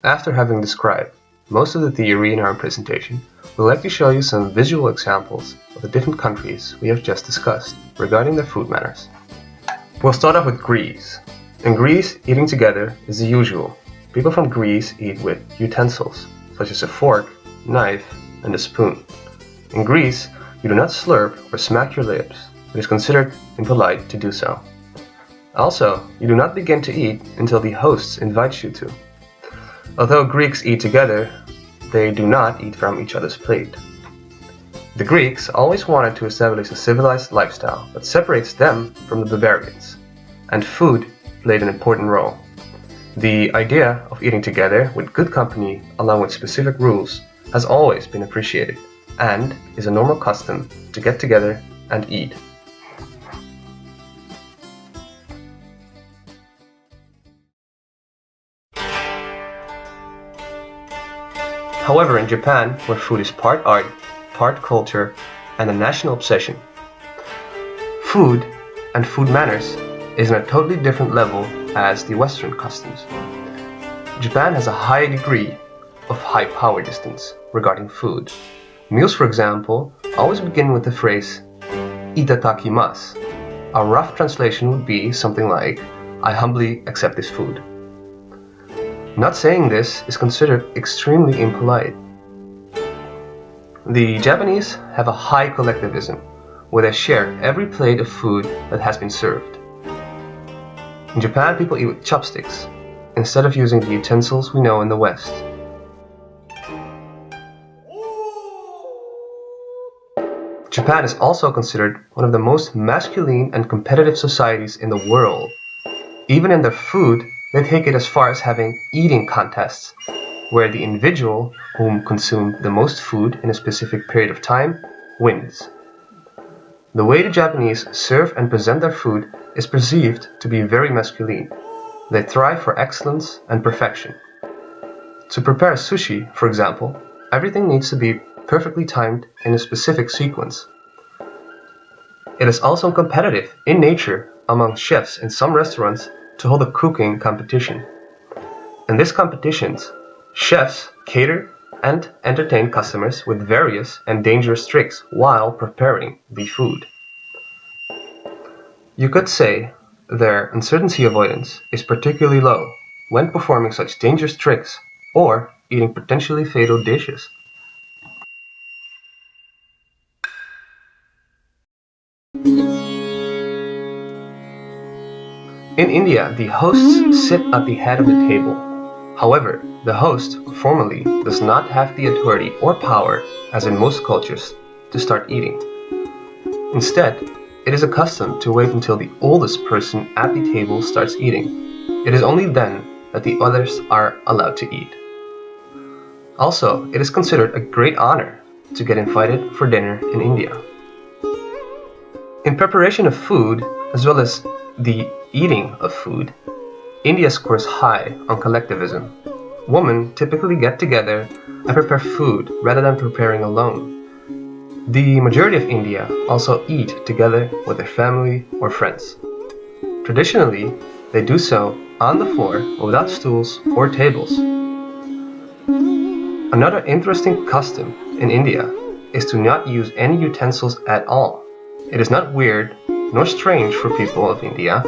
After having described most of the theory in our presentation, we'd like to show you some visual examples of the different countries we have just discussed regarding their food manners. We'll start off with Greece. In Greece, eating together is the usual. People from Greece eat with utensils, such as a fork, knife, and a spoon. In Greece, you do not slurp or smack your lips. It is considered impolite to do so. Also, you do not begin to eat until the host invites you to. Although Greeks eat together, they do not eat from each other's plate. The Greeks always wanted to establish a civilized lifestyle that separates them from the barbarians, and food played an important role. The idea of eating together with good company along with specific rules has always been appreciated, and is a normal custom to get together and eat. However, in Japan, where food is part art, part culture, and a national obsession, food and food manners is on a totally different level as the Western customs. Japan has a high degree of high power distance regarding food. Meals, for example, always begin with the phrase "itadakimasu." A rough translation would be something like, "I humbly accept this food." Not saying this is considered extremely impolite. The Japanese have a high collectivism, where they share every plate of food that has been served. In Japan, people eat with chopsticks, instead of using the utensils we know in the West. Japan is also considered one of the most masculine and competitive societies in the world. Even in their food, they take it as far as having eating contests, where the individual whom consumed the most food in a specific period of time wins. The way the Japanese serve and present their food is perceived to be very masculine. They thrive for excellence and perfection. To prepare sushi, for example, everything needs to be perfectly timed in a specific sequence. It is also competitive in nature among chefs in some restaurants to hold a cooking competition. In these competitions, chefs cater and entertain customers with various and dangerous tricks while preparing the food. You could say their uncertainty avoidance is particularly low when performing such dangerous tricks or eating potentially fatal dishes. In India, the hosts sit at the head of the table. However, the host formally does not have the authority or power, as in most cultures, to start eating. Instead, it is a custom to wait until the oldest person at the table starts eating. It is only then that the others are allowed to eat. Also, it is considered a great honor to get invited for dinner in India. In preparation of food, as well as the eating of food, India scores high on collectivism. Women typically get together and prepare food rather than preparing alone. The majority of India also eat together with their family or friends. Traditionally, they do so on the floor without stools or tables. Another interesting custom in India is to not use any utensils at all. It is not weird nor strange for people of India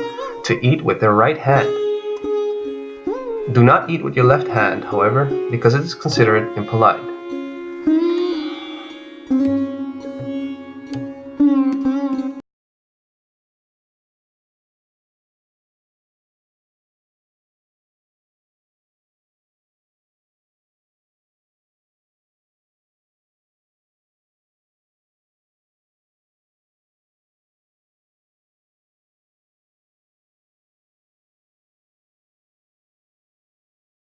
to eat with their right hand. Do not eat with your left hand, however, because it is considered impolite.